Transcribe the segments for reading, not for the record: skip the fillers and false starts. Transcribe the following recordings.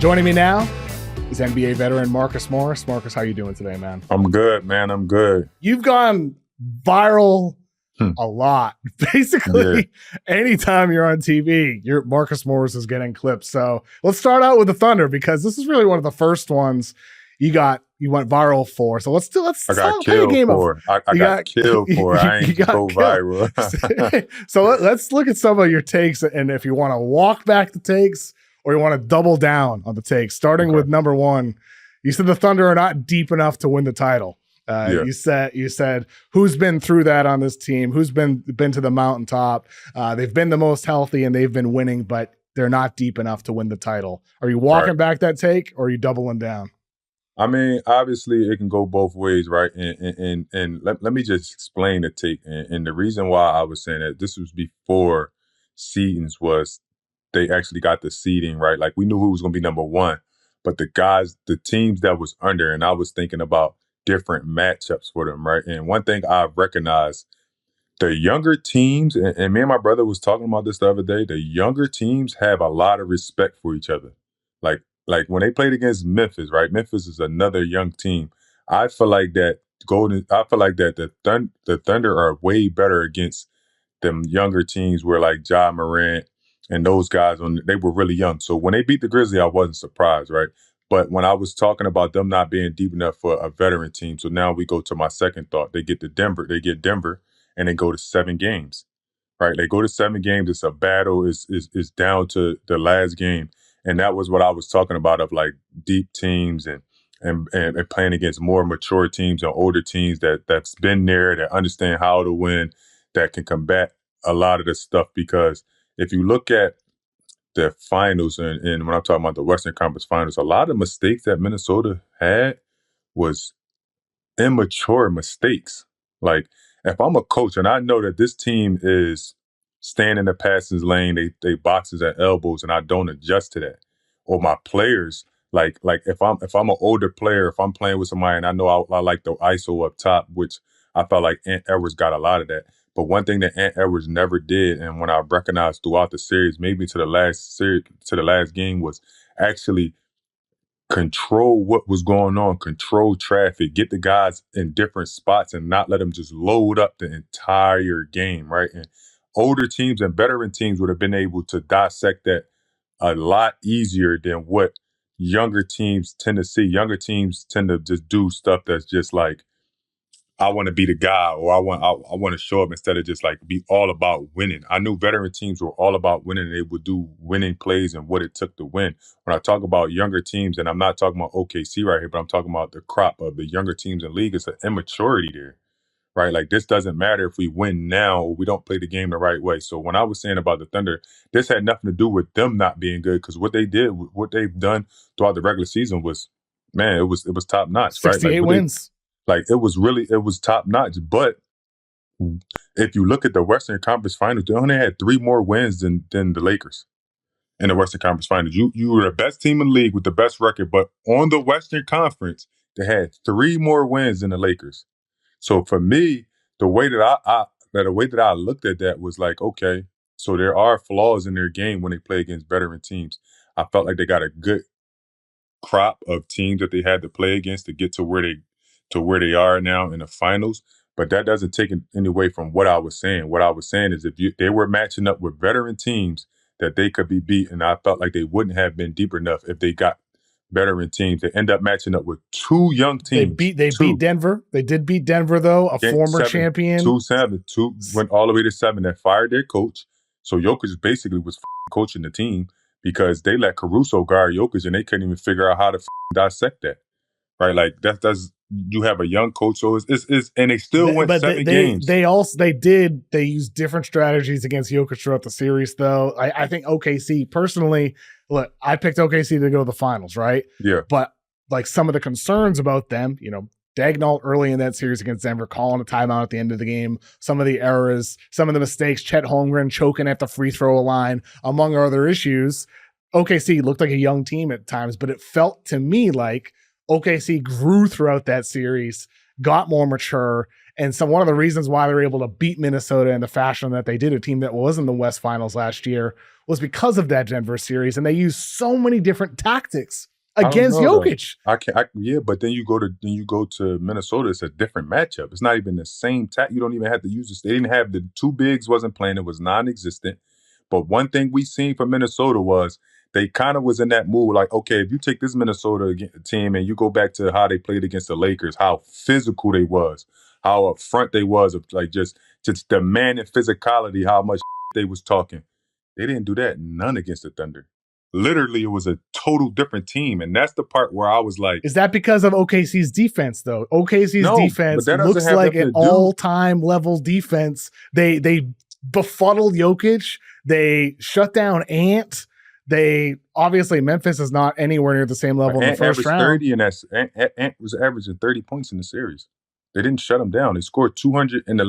Joining me now is NBA veteran Marcus Morris. Marcus, how you doing today, man? I'm good, man. I'm good. You've gone viral a lot. Basically, anytime you're on TV, Marcus Morris is getting clips. So let's start out with the Thunder, because this is really one of the first ones you went viral for. So let's I got killed for. I got killed for. I ain't go viral. So let's look at some of your takes, and if you want to walk back the takes or you want to double down on the takes, starting with number one. You said the Thunder are not deep enough to win the title. You said who's been through that on this team, who's been to the mountaintop. They've been the most healthy and they've been winning, but they're not deep enough to win the title. Are you walking back that take, or are you doubling down? I mean, obviously it can go both ways, right? And let me just explain the take. And the reason why I was saying that this was before seedings was they actually got the seeding right. Like, we knew who was going to be number one, but the teams that was under, and I was thinking about different matchups for them, right? And one thing I've recognized, the younger teams, and me and my brother was talking about this the other day, the younger teams have a lot of respect for each other. Like when they played against Memphis, right? Memphis is another young team. I feel like that the Thunder are way better against them younger teams where like Ja Morant and those guys, they were really young. So when they beat the Grizzlies, I wasn't surprised, right? But when I was talking about them not being deep enough for a veteran team, so now we go to my second thought. They get Denver, and they go to 7 games, right? They go to 7 games. It's a battle. Is down to the last game, and that was what I was talking about, of like deep teams and playing against more mature teams and older teams that's been there, that understand how to win, that can combat a lot of the stuff. Because if you look at the finals, and when I'm talking about the Western Conference Finals, a lot of mistakes that Minnesota had was immature mistakes. Like, if I'm a coach and I know that this team is staying in the passing lane, they boxes and elbows, and I don't adjust to that, or my players, like if I'm an older player, if I'm playing with somebody and I know I like the ISO up top, which I felt like Ant Edwards got a lot of that. But one thing that Ant Edwards never did, and when I recognized throughout the series, maybe to the last game, was actually control what was going on, control traffic, get the guys in different spots, and not let them just load up the entire game, right? And older teams and veteran teams would have been able to dissect that a lot easier than what younger teams tend to see. Younger teams tend to just do stuff that's just like, I want to be the guy, or I want to show up, instead of just like be all about winning. I knew veteran teams were all about winning, and they would do winning plays and what it took to win. When I talk about younger teams, and I'm not talking about OKC right here, but I'm talking about the crop of the younger teams in the league, it's an immaturity there, right? Like, this doesn't matter if we win now or we don't play the game the right way. So when I was saying about the Thunder, this had nothing to do with them not being good, because what they've done throughout the regular season was, man, it was top notch, right? 68 wins. It was top notch. But if you look at the Western Conference Finals, they only had 3 more wins than the Lakers in the Western Conference Finals. You were the best team in the league with the best record, but on the Western Conference, they had 3 more wins than the Lakers. So for me, the way that I looked at that was like, okay, so there are flaws in their game when they play against veteran teams. I felt like they got a good crop of teams that they had to play against to get to where they are now in the finals. But that doesn't take any away from what I was saying. What I was saying is, they were matching up with veteran teams that they could be beat, and I felt like they wouldn't have been deep enough if they got veteran teams. They end up matching up with 2 young teams. They beat Denver. They did beat Denver, though, a former champion. 2-7. Went all the way to 7. That fired their coach. So Jokic basically was coaching the team, because they let Caruso guard Jokic, and they couldn't even figure out how to dissect that. Right? Like, that's you have a young coach, so it's and they still went 7 games. They used different strategies against Jokic throughout the series, though. I think OKC, personally, look, I picked OKC to go to the finals, right? Yeah. But like, some of the concerns about them, Dagnall early in that series against Denver, calling a timeout at the end of the game, some of the errors, some of the mistakes, Chet Holmgren choking at the free throw line, among other issues. OKC looked like a young team at times, but it felt to me like OKC grew throughout that series, got more mature, And so one of the reasons why they were able to beat Minnesota in the fashion that they did, a team that was in the West Finals last year, was because of that Denver series. And they used so many different tactics against Jokic. But then you go to Minnesota, it's a different matchup. It's not even the same you don't even have to use this. They didn't have the two bigs wasn't playing, it was non-existent. But one thing we seen from Minnesota was they kind of was in that mood, like, okay, if you take this Minnesota team and you go back to how they played against the Lakers, how physical they was, how upfront they was, of like just demanding physicality, how much they was talking. They didn't do that none against the Thunder. Literally, it was a total different team. And that's the part where I was like... Is that because of OKC's defense, though? OKC's defense looks like an all-time level defense. They befuddled Jokic. They shut down Ant. Obviously, Memphis is not anywhere near the same level in the first round. 30 and Ant was averaging 30 points in the series. They didn't shut him down. They scored 200 in the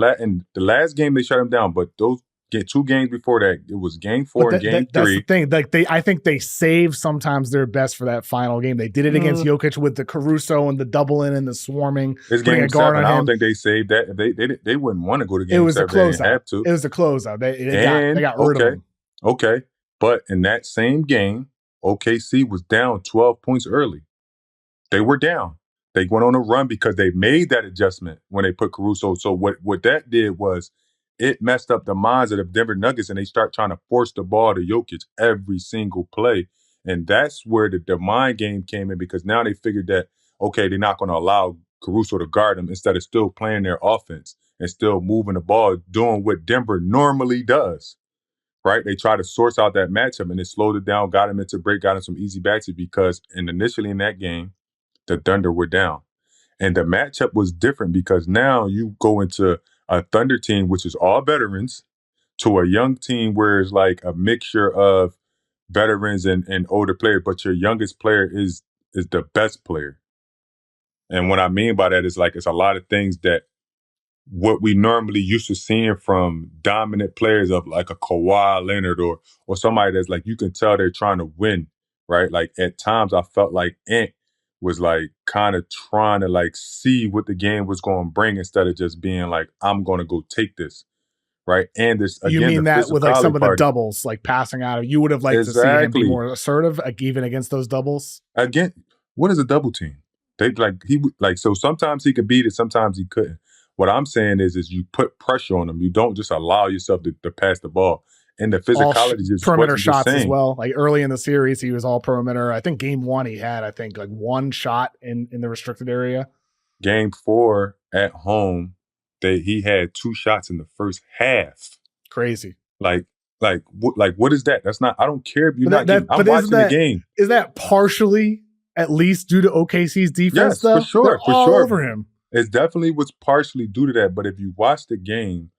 last game. They shut him down, but those... two games before that, it was game 4 and game 3. That's the thing. Like I think they save sometimes their best for that final game. They did it against Jokic with the Caruso and the double in and the swarming. It's game 7. I don't think they saved that. They wouldn't want to go to game 7. It was a closeout. It was a closeout. They got rid of him. Okay. But in that same game, OKC was down 12 points early. They were down. They went on a run because they made that adjustment when they put Caruso. So what that did was it messed up the minds of the Denver Nuggets, and they start trying to force the ball to Jokic every single play. And that's where the mind game came in, because now they figured that, okay, they're not going to allow Caruso to guard them instead of still playing their offense and still moving the ball, doing what Denver normally does, right? They try to source out that matchup, and it slowed it down, got him into break, got him some easy baskets because initially in that game, the Thunder were down. And the matchup was different because now you go into a Thunder team, which is all veterans, to a young team where it's like a mixture of veterans and older players, but your youngest player is the best player. And what I mean by that is like it's a lot of things that what we normally used to seeing from dominant players of like a Kawhi Leonard or somebody that's like you can tell they're trying to win, right? Like at times I felt like Ant was like kind of trying to like see what the game was going to bring instead of just being like, I'm going to go take this, right? And this again, you mean that with like some of the doubles, like passing out of, you would have liked to see him be more assertive, like even against those doubles. Again, what is a double team? So sometimes he could beat it, sometimes he couldn't. What I'm saying is you put pressure on him. You don't just allow yourself to pass the ball. And the physicality just perimeter shots as well. Like early in the series, he was all perimeter. I think game 1 he had, like one shot in the restricted area. Game 4 at home, he had 2 shots in the first half. Crazy. Like what is that? That's not. I don't care if you're not. I'm watching the game. Is that partially at least due to OKC's defense? Yes, though? For sure. They're all over him. It definitely was partially due to that. But if you watch the game,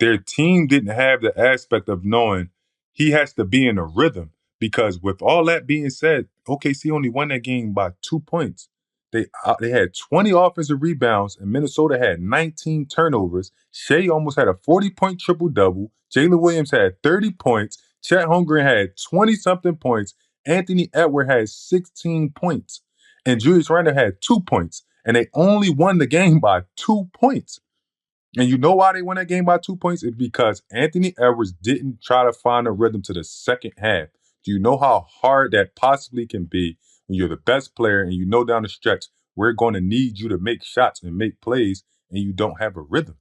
their team didn't have the aspect of knowing he has to be in a rhythm, because with all that being said, OKC only won that game by 2 points. They had 20 offensive rebounds, and Minnesota had 19 turnovers. Shea almost had a 40-point triple-double. Jalen Williams had 30 points. Chet Holmgren had 20-something points. Anthony Edwards had 16 points. And Julius Randle had 2 points. And they only won the game by 2 points. And you know why they won that game by 2 points? It's because Anthony Edwards didn't try to find a rhythm to the second half. Do you know how hard that possibly can be when you're the best player and you know down the stretch we're going to need you to make shots and make plays and you don't have a rhythm?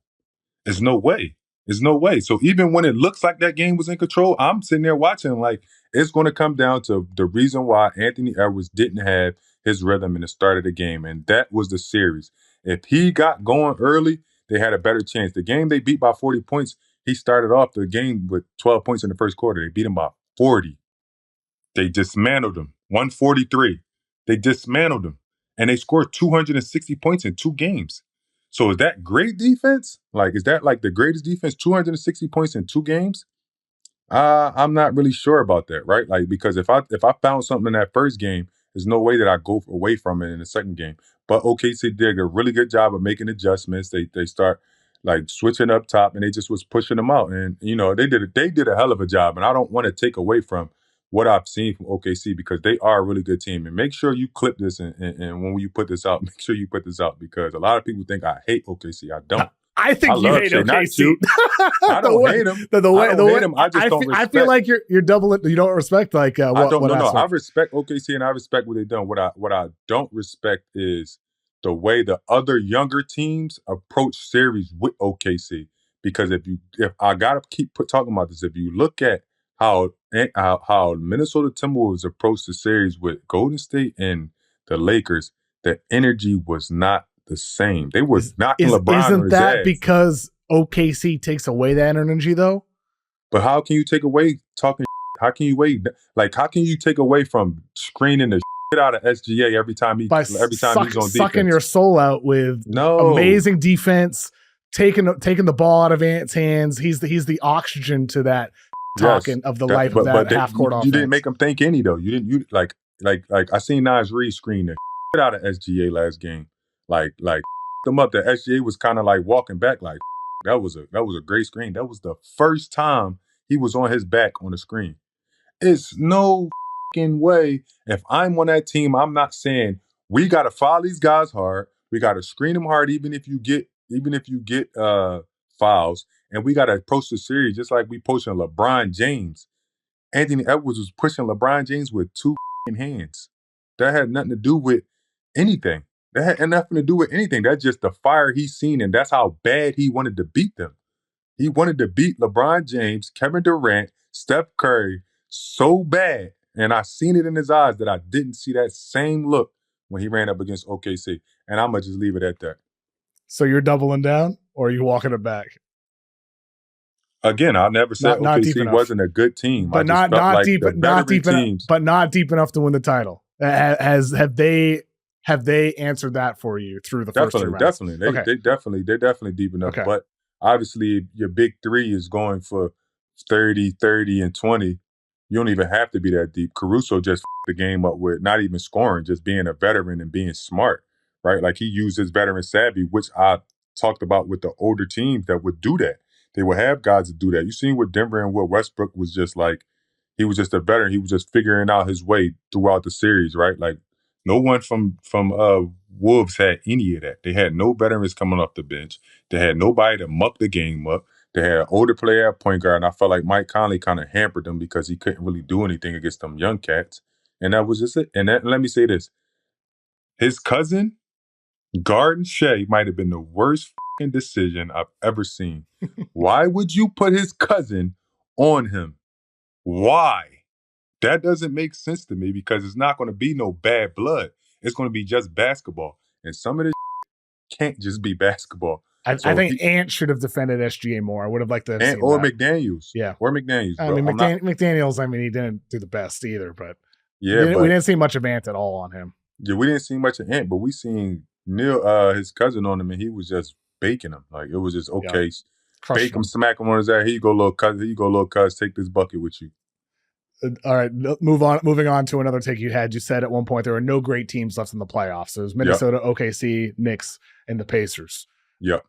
There's no way. There's no way. So even when it looks like that game was in control, I'm sitting there watching like it's going to come down to the reason why Anthony Edwards didn't have his rhythm in the start of the game, and that was the series. If he got going early, they had a better chance. The game they beat by 40 points, he started off the game with 12 points in the first quarter. They beat him by 40. They dismantled him. 143. They dismantled him. And they scored 260 points in 2 games. So is that great defense? Like, is that like the greatest defense? 260 points in 2 games? I'm not really sure about that, right? Like, because if I found something in that first game, there's no way that I go away from it in the second game. But OKC did a really good job of making adjustments. They start like switching up top, and they just was pushing them out. And you know they did a hell of a job. And I don't want to take away from what I've seen from OKC, because they are a really good team. And make sure you clip this, and when you put this out, make sure you put this out, because a lot of people think I hate OKC. I don't. I think you hate OKC. Not you. I don't hate him. I don't hate him. I just don't respect. I feel like you're doubling. You don't respect like what? I don't. What No. I respect OKC and I respect what they've done. What I don't respect is the way the other younger teams approach series with OKC. Because if I gotta keep talking about this, if you look at how Minnesota Timberwolves approached the series with Golden State and the Lakers, the energy was not the same. They were knocking LeBron on his ass. Because OKC takes away that energy though? But how can you take away talking? How can you How can you take away from screening the shit out of SGA every time he's on defense? Sucking your soul out with amazing defense, taking the ball out of Ant's hands. He's the oxygen to that talking of the life of that half court offense. You didn't make him think any though. You didn't. You like I seen Naz Reid screen the shit out of SGA last game. Like them up. The SGA was kind of like walking back. Like that was a great screen. That was the first time he was on his back on the screen. It's no fucking way. If I'm on that team, I'm not saying we got to foul these guys hard. We got to screen them hard, even if you get fouls, and we got to approach the series just like we pushing LeBron James. Anthony Edwards was pushing LeBron James with two hands. That had nothing to do with anything. That had nothing to do with anything. That's just the fire he's seen, and that's how bad he wanted to beat them. He wanted to beat LeBron James, Kevin Durant, Steph Curry so bad, and I seen it in his eyes that I didn't see that same look when he ran up against OKC. And I'm going to just leave it at that. So you're doubling down, or are you walking it back? Again, I never said OKC wasn't a good team. But not deep enough to win the title. Have they answered that for you through the first two rounds? Definitely. They're definitely deep enough. Okay. But obviously, your big three is going for 30, and 20. You don't even have to be that deep. Caruso just the game up with not even scoring, just being a veteran and being smart, right? Like he used his veteran savvy, which I talked about with the older teams that would do that. They would have guys that do that. You seen what Denver and what Westbrook was just like. He was just a veteran. He was just figuring out his way throughout the series, right? Like no one from Wolves had any of that. They had no veterans coming off the bench. They had nobody to muck the game up. They had an older player at point guard, and I felt like Mike Conley kind of hampered them because he couldn't really do anything against them young cats. And that was just it. And let me say this. His cousin, Garden Shea, might have been the worst decision I've ever seen. Why would you put his cousin on him? Why? That doesn't make sense to me, because it's not going to be no bad blood. It's going to be just basketball. And some of this can't just be basketball. I think Ant should have defended SGA more. I would have liked to have seen or that. McDaniels. Yeah. Or McDaniels, bro. I mean, McDaniels, he didn't do the best either, but yeah, we didn't see much of Ant at all on him. Yeah, we didn't see much of Ant, but we seen Neil, his cousin, on him, and he was just baking him. Like, it was just, okay, bake him, smack him on his ass. Here you go, little cuz. Take this bucket with you. All right, moving on to another take you had. You said at one point there were no great teams left in the playoffs. It was Minnesota, OKC, Knicks, and the Pacers. Yep.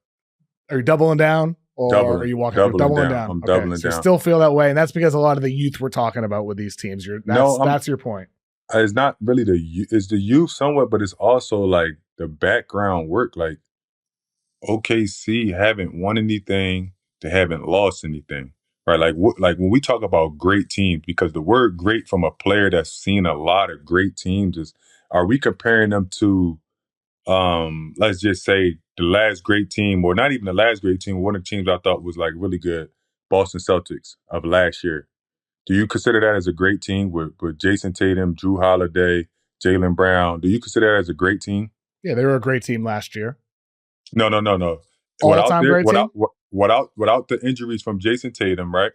Are you doubling down, or are you doubling down? I'm doubling down. You still feel that way, and that's because a lot of the youth we're talking about with these teams. That's your point. It's not really it's the youth somewhat, but it's also like the background work. Like OKC haven't won anything, they haven't lost anything, right? Like when we talk about great teams, because the word "great" from a player that's seen a lot of great teams is, are we comparing them to, let's just say the last great team, or not even the last great team, one of the teams I thought was like really good, Boston Celtics of last year. Do you consider that as a great team with Jason Tatum, Drew Holiday, Jaylen Brown? Do you consider that as a great team? Yeah, they were a great team last year. No. All-time great team? Without the injuries from Jason Tatum, right?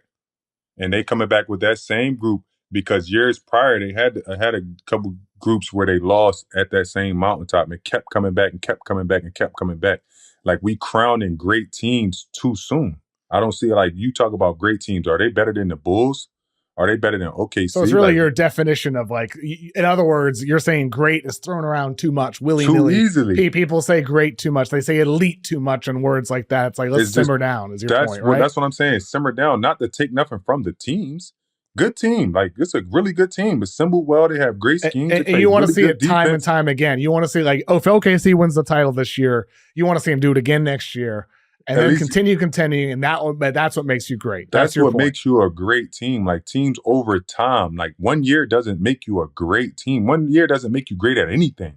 And they coming back with that same group, because years prior they had a couple groups where they lost at that same mountaintop and kept coming back and kept coming back and kept coming back. Like, we crowning great teams too soon. I don't see, like, you talk about great teams. Are they better than the Bulls? Are they better than OKC? So it's really your definition of, like, in other words, you're saying great is thrown around too much, willy-nilly. Too easily. People say great too much. They say elite too much and words like that. It's like, let's simmer down is your point, right? That's what I'm saying. Simmer down, not to take nothing from the teams, good team. Like, it's a really good team. Assembled well. They have great schemes. And you want to see it time and time again. You want to see, like, if OKC wins the title this year, you want to see him do it again next year. And then continue contending, and that's what makes you great. That's what makes you a great team. Like, teams over time, like 1 year doesn't make you a great team. 1 year doesn't make you great at anything.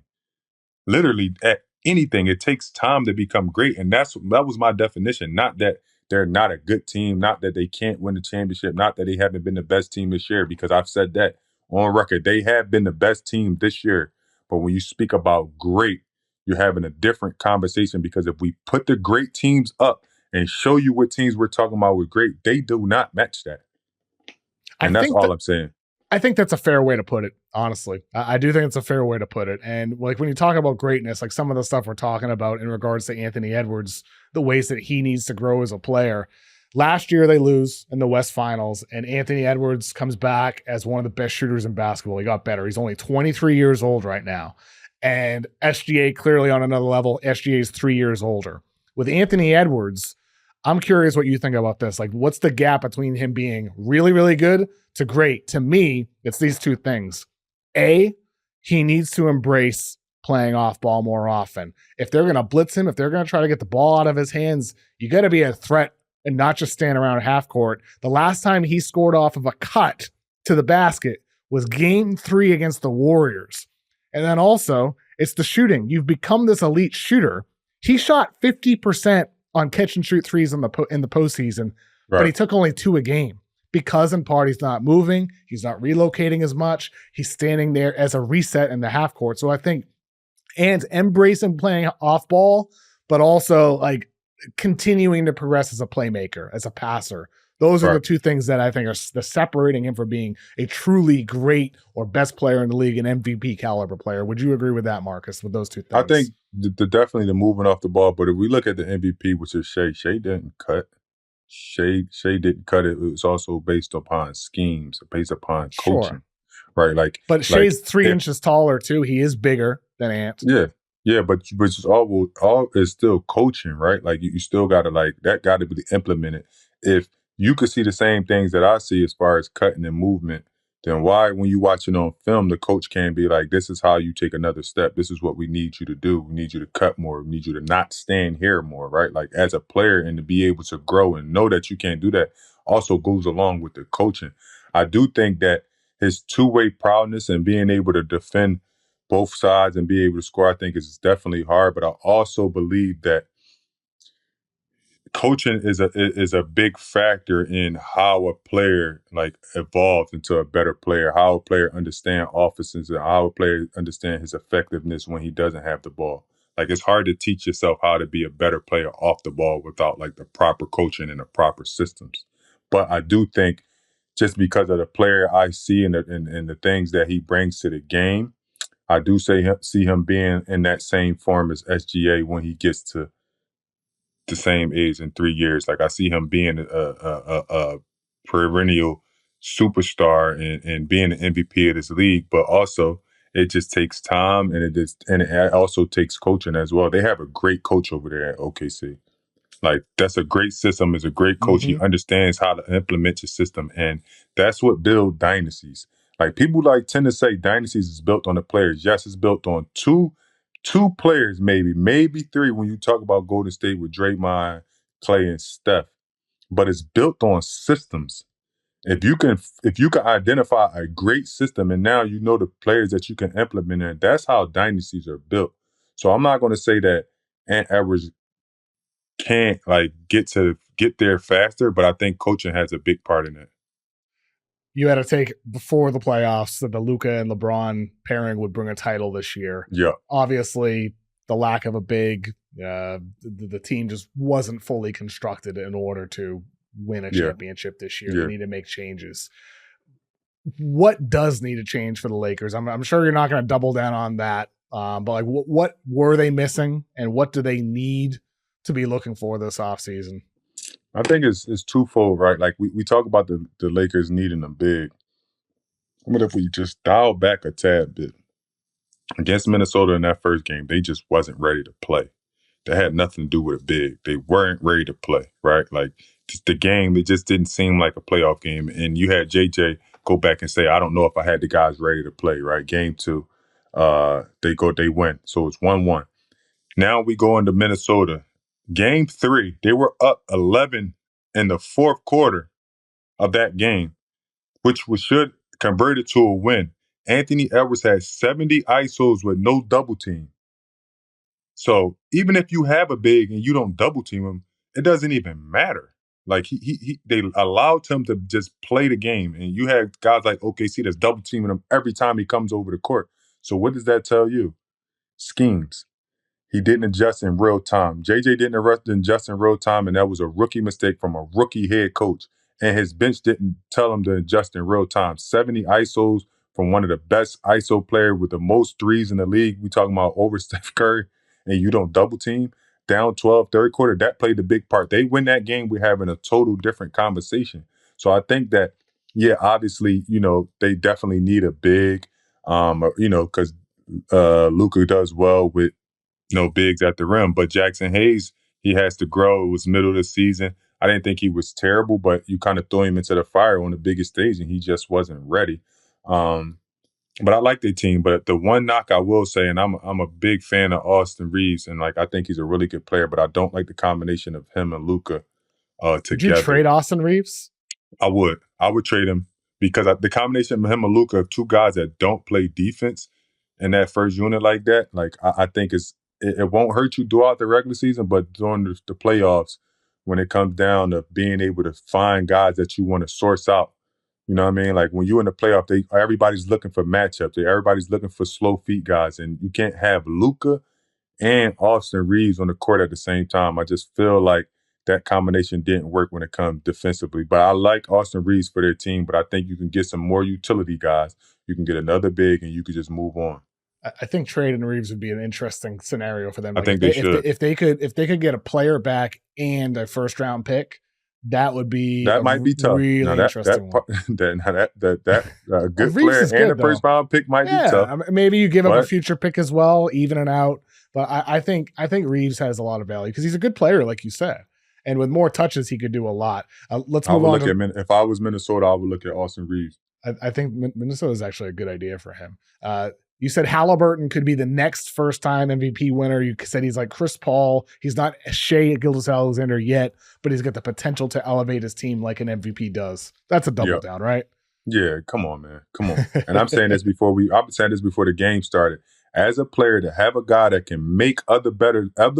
Literally at anything. It takes time to become great. And that was my definition. Not that they're not a good team, not that they can't win the championship, not that they haven't been the best team this year, because I've said that on record. They have been the best team this year. But when you speak about great, you're having a different conversation, because if we put the great teams up and show you what teams we're talking about with great, they do not match that. And that's all I'm saying. I think that's a fair way to put it, honestly. I do think it's a fair way to put it. And like, when you talk about greatness, like some of the stuff we're talking about in regards to Anthony Edwards, the ways that he needs to grow as a player. Last year they lose in the West Finals, and Anthony Edwards comes back as one of the best shooters in basketball. He got better. He's only 23 years old right now. And SGA clearly on another level. SGA is 3 years older. With Anthony Edwards, I'm curious what you think about this. Like, what's the gap between him being really, really good to great? To me, it's these two things. A, he needs to embrace playing off ball more often. If they're going to blitz him, if they're going to try to get the ball out of his hands, you got to be a threat and not just stand around half court. The last time he scored off of a cut to the basket was Game 3 against the Warriors. And then also, it's the shooting. You've become this elite shooter. He shot 50% on catch and shoot threes in the postseason, but he took only 2 a game because in part he's not moving, he's not relocating as much, he's standing there as a reset in the half court. So I think and embracing playing off ball, but also like continuing to progress as a playmaker, as a passer. Those are the two things that I think are the separating him from being a truly great or best player in the league, an MVP caliber player. Would you agree with that, Marcus, with those two things? I think definitely the moving off the ball, but if we look at the MVP, which is Shea didn't cut. Shea didn't cut it. It was also based upon schemes, based upon coaching, right? Like, but Shea's 3 inches taller too. He is bigger than Ant. Yeah, but it's all is still coaching, right? Like, you still got to, like, that got to be implemented. If you could see the same things that I see as far as cutting and movement, then why, when you watch it on film, the coach can't be like, this is how you take another step. This is what we need you to do. We need you to cut more. We need you to not stand here more, right? Like, as a player, and to be able to grow and know that you can't do that also goes along with the coaching. I do think that his two-way prowess and being able to defend both sides and be able to score, I think is definitely hard. But I also believe that coaching is a big factor in how a player like evolves into a better player, how a player understands offenses, and how a player understands his effectiveness when he doesn't have the ball. Like, it's hard to teach yourself how to be a better player off the ball without like the proper coaching and the proper systems. But I do think, just because of the player I see and the things that he brings to the game, I do see him being in that same form as SGA when he gets to the same age in 3 years. Like, I see him being a perennial superstar and being an MVP of this league. But also, it just takes time, and it also takes coaching as well. They have a great coach over there at OKC. Like, that's a great system. Is a great coach. He understands how to implement your system, and that's what builds dynasties. Like, people tend to say dynasties is built on the players. Yes, it's built on two players, maybe 3 when you talk about Golden State with Draymond, Clay, and Steph. But it's built on systems. If you can identify a great system, and now you know the players that you can implement in, that's how dynasties are built. So I'm not going to say that Ant Edwards can't like get there faster, but I think coaching has a big part in it. You had to take before the playoffs that the Luka and LeBron pairing would bring a title this year. Yeah. Obviously, the lack of a big, the team just wasn't fully constructed in order to win a championship this year. They need to make changes. What does need to change for the Lakers? I'm sure you're not going to double down on that, but like, what were they missing, and what do they need to be looking for this offseason? I think it's twofold, right? Like, we talk about the Lakers needing them big. But if we just dial back a tad bit, against Minnesota in that first game, they just wasn't ready to play. That had nothing to do with a big. They weren't ready to play, right? Like, just the game, it just didn't seem like a playoff game. And you had JJ go back and say, I don't know if I had the guys ready to play, right? Game 2, they win. So it's 1-1. Now we go into Minnesota. Game 3, they were up 11 in the fourth quarter of that game, which should convert it to a win. Anthony Edwards had 70 ISOs with no double team. So even if you have a big and you don't double team him, it doesn't even matter. Like they allowed him to just play the game, and you had guys like OKC that's double teaming him every time he comes over the court. So what does that tell you? Schemes. He didn't adjust in real time. JJ didn't adjust in real time, and that was a rookie mistake from a rookie head coach. And his bench didn't tell him to adjust in real time. 70 ISOs from one of the best ISO players with the most threes in the league. We talking about over Steph Curry, and you don't double team. Down 12, third quarter, that played a big part. They win that game, we're having a total different conversation. So I think that, yeah, obviously, they definitely need a big, because Luka does well with no bigs at the rim. But Jackson Hayes, he has to grow. It was middle of the season. I didn't think he was terrible, but you kind of threw him into the fire on the biggest stage, and he just wasn't ready. But I like their team. But the one knock I will say, and I'm a big fan of Austin Reeves, and I think he's a really good player, but I don't like the combination of him and Luka together. Would you trade Austin Reeves? I would trade him because the combination of him and Luka, two guys that don't play defense in that first unit like that, like I think it won't hurt you throughout the regular season, but during the playoffs, when it comes down to being able to find guys that you want to source out, you know what I mean? Like when you're in the playoff, everybody's looking for matchups. Everybody's looking for slow feet guys, and you can't have Luka and Austin Reeves on the court at the same time. I just feel like that combination didn't work when it comes defensively. But I like Austin Reeves for their team, but I think you can get some more utility guys. You can get another big, and you could just move on. I think trading Reeves would be an interesting scenario for them. Like I think they should. If they could get a player back and a first round pick, that would be might be tough. Really interesting one. A good player and a first round pick might be tough. Maybe you give up a future pick as well, even it out. But I think Reeves has a lot of value because he's a good player, like you said. And with more touches, he could do a lot. Let's move on. If I was Minnesota, I would look at Austin Reeves. I think Minnesota is actually a good idea for him. You said Haliburton could be the next first-time MVP winner. You said he's like Chris Paul. He's not Shai Gilgeous-Alexander yet, but he's got the potential to elevate his team like an MVP does. That's a double down, right? Yeah, come on, man. Come on. And I'm saying this before the game started. As a player, to have a guy that can make other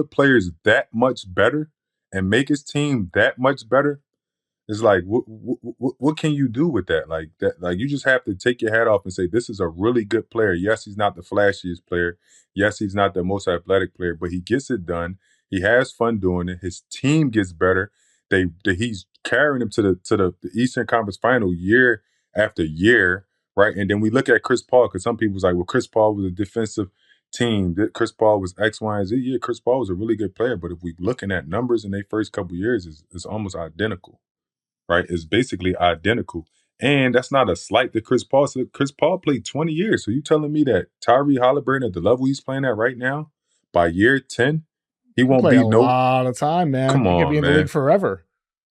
players that much better and make his team that much better, it's like, what can you do with that? Like you just have to take your hat off and say, this is a really good player. Yes, he's not the flashiest player. Yes, he's not the most athletic player, but he gets it done. He has fun doing it. His team gets better. He's carrying them to the Eastern Conference Final year after year, right? And then we look at Chris Paul, because some people's like, well, Chris Paul was a defensive team. Chris Paul was X, Y, and Z. Yeah, Chris Paul was a really good player, but if we're looking at numbers in their first couple years, it's almost identical. Right, is basically identical. And that's not a slight to Chris Paul. So Chris Paul played 20 years. So you telling me that Tyrese Haliburton at the level he's playing at right now, by year 10, he won't be a lot of time, man. Come on, he could be in the league forever.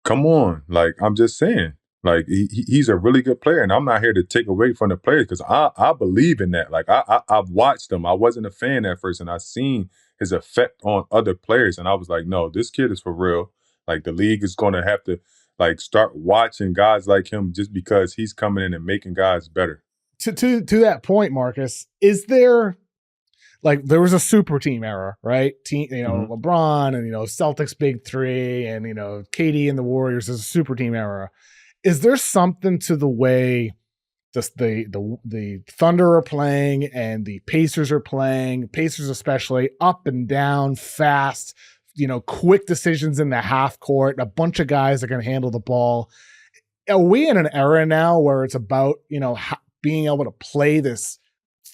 Come on. Like, I'm just saying. Like, he's a really good player, and I'm not here to take away from the players because I believe in that. Like, I've watched him. I wasn't a fan at first, and I seen his effect on other players, and I was like, no, this kid is for real. Like, the league is going to have to start watching guys like him just because he's coming in and making guys better. To that point, Marcus, is there there was a super team era, right? LeBron and Celtics big three and KD and the Warriors is a super team era. Is there something to the way the Thunder are playing and the Pacers are playing, Pacers especially, up and down, fast, quick decisions in the half court, a bunch of guys that can handle the ball. Are we in an era now where it's about, being able to play this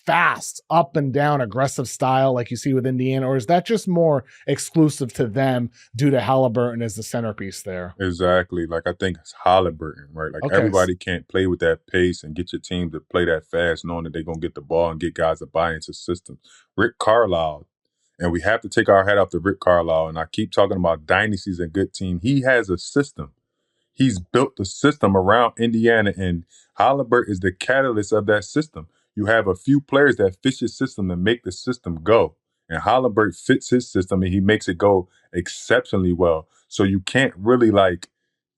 fast, up and down, aggressive style like you see with Indiana, or is that just more exclusive to them due to Haliburton as the centerpiece there? Exactly. Like, I think it's Haliburton, right? Like, everybody can't play with that pace and get your team to play that fast, knowing that they're going to get the ball and get guys to buy into systems. Rick Carlisle, and we have to take our hat off to Rick Carlisle, and I keep talking about dynasties and good team. He has a system. He's built the system around Indiana, and Haliburton is the catalyst of that system. You have a few players that fit your system and make the system go. And Haliburton fits his system and he makes it go exceptionally well. So you can't really like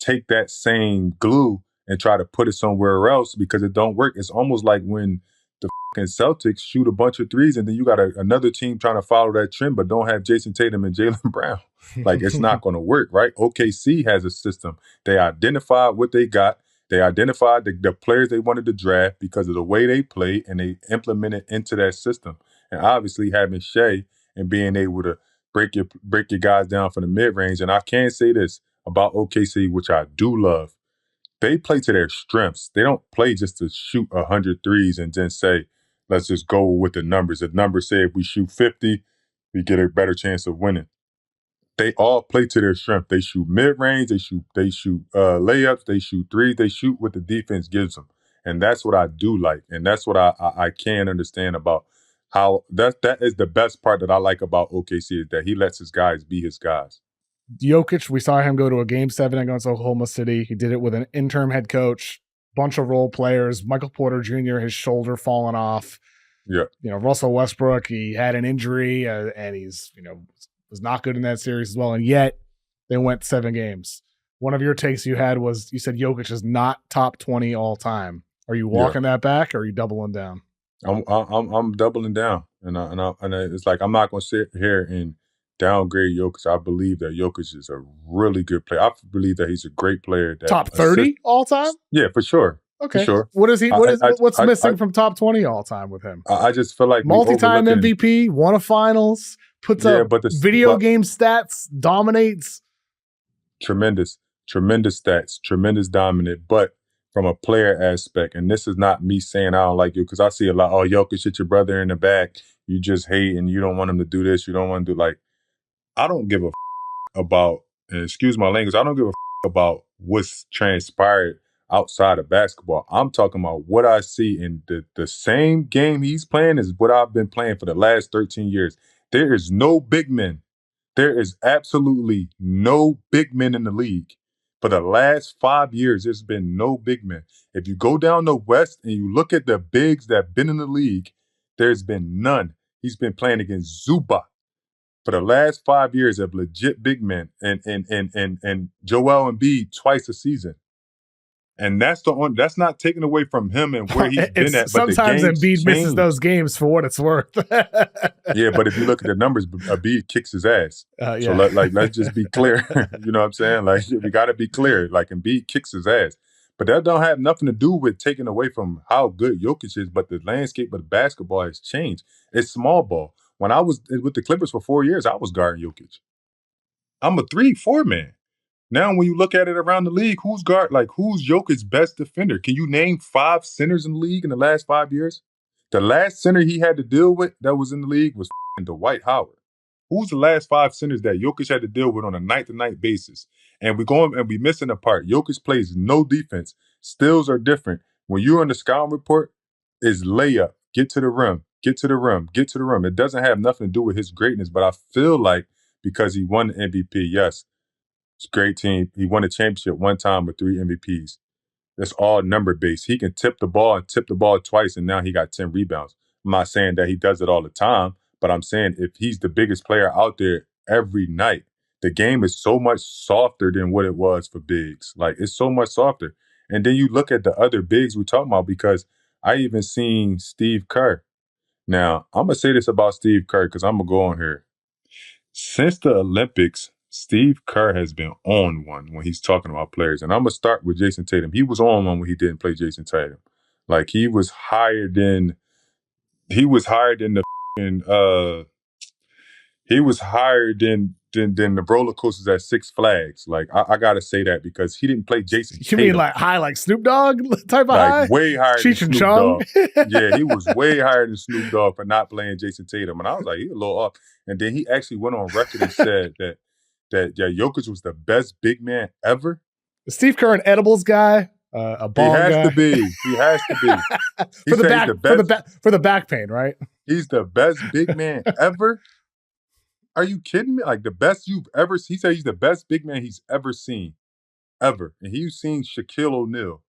take that same glue and try to put it somewhere else because it don't work. It's almost like when the fucking Celtics shoot a bunch of threes and then you got another team trying to follow that trend but don't have Jason Tatum and Jaylen Brown. Like, it's not going to work, right? OKC has a system. They identified what they got. They identified the players they wanted to draft because of the way they play, and they implemented into that system. And obviously having Shea and being able to break your guys down from the mid-range. And I can say this about OKC, which I do love. They play to their strengths. They don't play just to shoot 100 threes and then say, let's just go with the numbers. The numbers say if we shoot 50, we get a better chance of winning. They all play to their strength. They shoot mid-range, they shoot layups, they shoot threes, they shoot what the defense gives them. And that's what I do like. And that's what I can understand about how that is the best part that I like about OKC, is that he lets his guys be his guys. Jokic, we saw him go to a game 7 against Oklahoma City. He did it with an interim head coach, bunch of role players, Michael Porter Jr., his shoulder falling off. Yeah. Russell Westbrook, he had an injury and he's, was not good in that series as well. And yet they went 7 games. One of your takes you had was you said Jokic is not top 20 all time. Are you walking that back or are you doubling down? I'm doubling down. And it's like, I'm not going to sit here and downgrade Jokic. I believe that Jokic is a really good player. I believe that he's a great player. Top 30 all time? Yeah, for sure. Okay. For sure. What is he? What's missing from top 20 all time with him? I just feel like multi-time MVP, won a finals, puts up video game stats, dominates. Tremendous stats, tremendous dominant. But from a player aspect, and this is not me saying I don't like you, because I see a lot, Jokic hit your brother in the back, you just hate and you don't want him to do this, you don't want to do, like, I don't give a about, and excuse my language, I don't give a about what's transpired outside of basketball. I'm talking about what I see in the same game he's playing is what I've been playing for the last 13 years. There is no big men. There is absolutely no big men in the league. For the last 5 years, there's been no big men. If you go down the West and you look at the bigs that have been in the league, there's been none. He's been playing against Zubac for the last 5 years of legit big men and Joel Embiid twice a season. And that's not taken away from him and where he's been at. But sometimes Embiid misses those games for what it's worth. Yeah, but if you look at the numbers, Embiid kicks his ass. Yeah. So let's just be clear. You know what I'm saying? Like, we got to be clear. Like, Embiid kicks his ass. But that don't have nothing to do with taking away from how good Jokic is. But the landscape of basketball has changed. It's small ball. When I was with the Clippers for 4 years, I was guarding Jokic. I'm a 3-4 man. Now, when you look at it around the league, who's Jokic's best defender? Can you name 5 centers in the league in the last 5 years? The last center he had to deal with that was in the league was Dwight Howard. Who's the last 5 centers that Jokic had to deal with on a night-to-night basis? And we missing a part. Jokic plays no defense. Steals are different. When you're on the scouting report, it's layup, get to the rim, get to the rim, get to the rim. It doesn't have nothing to do with his greatness, but I feel like because he won the MVP, yes, it's a great team. He won a championship one time with 3 MVPs. That's all number-based. He can tip the ball twice, and now he got 10 rebounds. I'm not saying that he does it all the time, but I'm saying if he's the biggest player out there every night, the game is so much softer than what it was for bigs. Like, it's so much softer. And then you look at the other bigs we're talking about, because I even seen Steve Kerr. Now, I'm going to say this about Steve Kerr because I'm going to go on here. Since the Olympics, Steve Kerr has been on one when he's talking about players. And I'm going to start with Jason Tatum. He was on one when he didn't play Jason Tatum. Like, he was higher than the roller coasters at Six Flags. Like, I got to say that because he didn't play Jason Tatum. You mean like high like Snoop Dogg type of like high? Way higher Cheech than and Snoop Chong? Dogg. Yeah, he was way higher than Snoop Dogg for not playing Jason Tatum. And I was like, he's a little off. And then he actually went on record and said that Jokic was the best big man ever. Is Steve Kerr an edibles guy? A ball guy? He has to be. for the back pain, right? He's the best big man ever. Are you kidding me? Like, the best you've ever seen. He said he's the best big man he's ever seen. ever. And he's seen Shaquille O'Neal.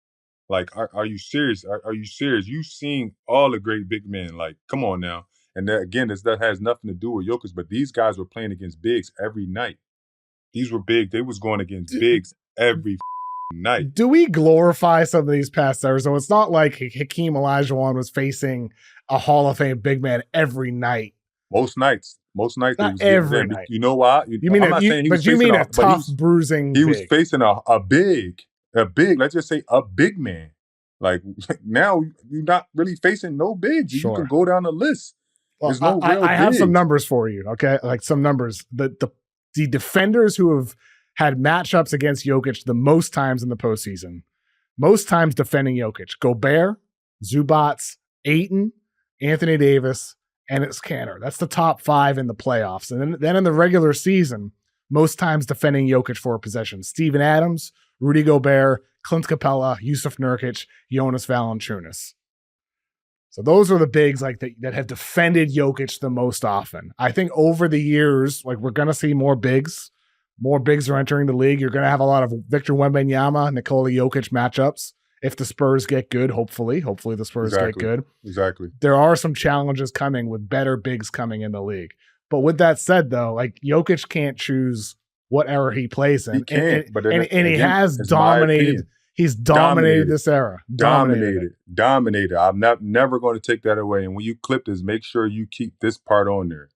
Like, are you serious? Are you serious? You've seen all the great big men. Like, come on now. And that, again, that has nothing to do with Jokic, but these guys were playing against bigs every night. These were big. They was going against bigs every night. Do we glorify some of these past stars? So it's not like Hakeem Olajuwon was facing a Hall of Fame big man every night. Most nights. Not every night. You know why? You mean a tough, bruising He was facing a big, let's just say a big man. Like, now you're not really facing no bigs. Sure. You can go down the list. Well, There's no real I have bigs. some numbers for you, okay? Like some numbers. The defenders who have had matchups against Jokic the most times in the postseason, most times defending Jokic: Gobert, Zubats, Ayton, Anthony Davis, and it's Kanter. That's the top 5 in the playoffs. And then in the regular season, most times defending Jokic for a possession: Steven Adams, Rudy Gobert, Clint Capella, Yusuf Nurkic, Jonas Valanciunas. So those are the bigs like that have defended Jokic the most often. I think over the years, like, we're going to see more bigs. More bigs are entering the league. You're going to have a lot of Victor Wembanyama, Nikola Jokic matchups. If the Spurs get good, hopefully the Spurs get good. Exactly. There are some challenges coming with better bigs coming in the league. But with that said, though, like, Jokic can't choose what era he plays in. He can't, and he has dominated. He's dominated this era. Dominated. I'm never going to take that away. And when you clip this, make sure you keep this part on there.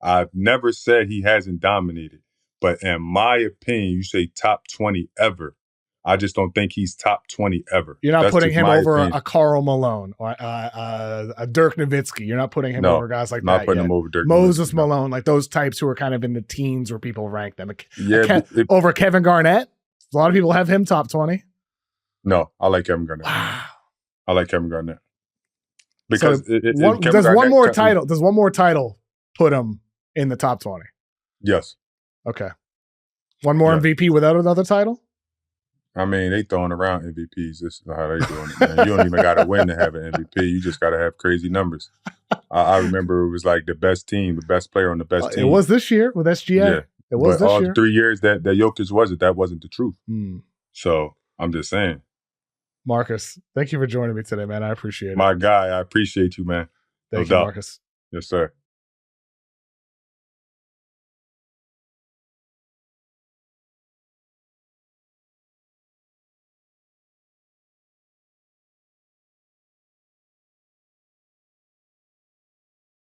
I've never said he hasn't dominated. But in my opinion, you say top 20 ever. I just don't think he's top 20 ever. You're not putting him over a Karl Malone or a Dirk Nowitzki. You're not putting him over guys like that. Not putting him over Dirk Moses Nowitzki, Malone, like those types who are kind of in the teens where people rank them. Yeah, over Kevin Garnett. A lot of people have him top 20. No, I like Kevin Garnett. Wow. I like Kevin Garnett. Because does one more title put him in the top 20? Yes. Okay. One more MVP without another title? I mean, they throwing around MVPs. This is how they doing it, man. You don't even got to win to have an MVP. You just got to have crazy numbers. I remember it was like the best team, the best player on the best team. It was this year with SGA. Yeah. It was this year. All the 3 years that Jokic wasn't, that wasn't the truth. So I'm just saying. Marcus, thank you for joining me today, man. I appreciate it. My guy, I appreciate you, man. Thank you, Marcus. Yes, sir.